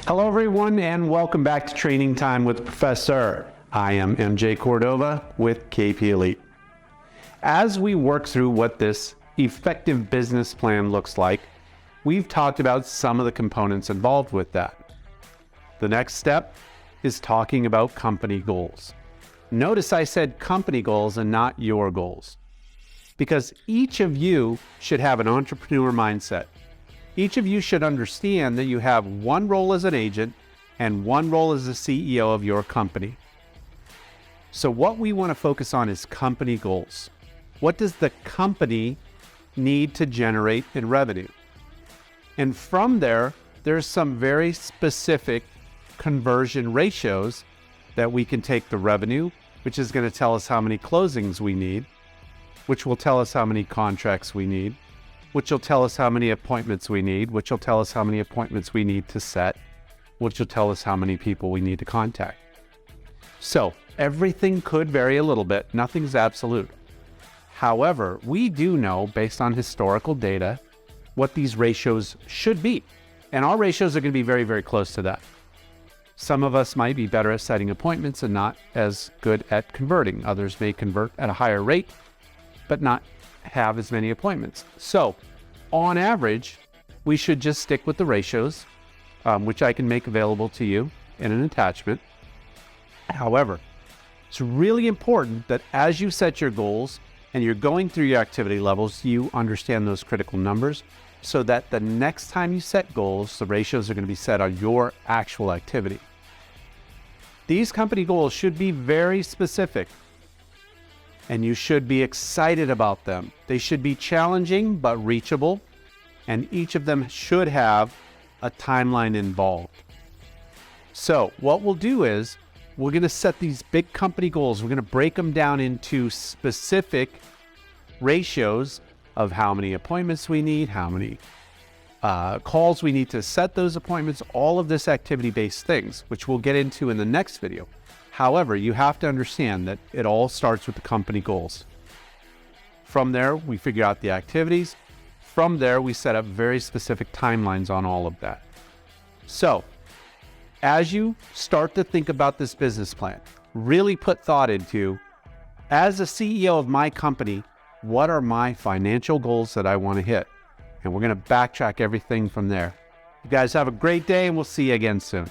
Hello everyone and welcome back to Training Time with Professor. I am MJ Cordova with KP Elite. As we work through what this effective business plan looks like, we've talked about some of the components involved with that. The next step is talking about company goals. Notice I said company goals and not your goals, because each of you should have an entrepreneur mindset. Each of you should understand that you have one role as an agent and one role as the CEO of your company. So what we want to focus on is company goals. What does the company need to generate in revenue? And from there, there's some very specific conversion ratios that we can take the revenue, which is going to tell us how many closings we need, which will tell us how many contracts we need, which will tell us how many appointments we need, which will tell us how many appointments we need to set, which will tell us how many people we need to contact. So everything could vary a little bit. Nothing's absolute. However, we do know, based on historical data, what these ratios should be. And our ratios are going to be very, very close to that. Some of us might be better at setting appointments and not as good at converting. Others may convert at a higher rate, but not have as many appointments. So on average, we should just stick with the ratios, which I can make available to you in an attachment. However, it's really important that as you set your goals and you're going through your activity levels, you understand those critical numbers so that the next time you set goals, the ratios are going to be set on your actual activity. These company goals should be very specific, and you should be excited about them. They should be challenging but reachable, and each of them should have a timeline involved. So what we'll do is we're going to set these big company goals. We're going to break them down into specific ratios of how many appointments we need, how many calls we need to set those appointments, all of this activity-based things, which we'll get into in the next video. However, you have to understand that it all starts with the company goals. From there, we figure out the activities. From there, we set up very specific timelines on all of that. So, as you start to think about this business plan, really put thought into, as a CEO of my company, what are my financial goals that I want to hit? And we're going to backtrack everything from there. You guys have a great day, and we'll see you again soon.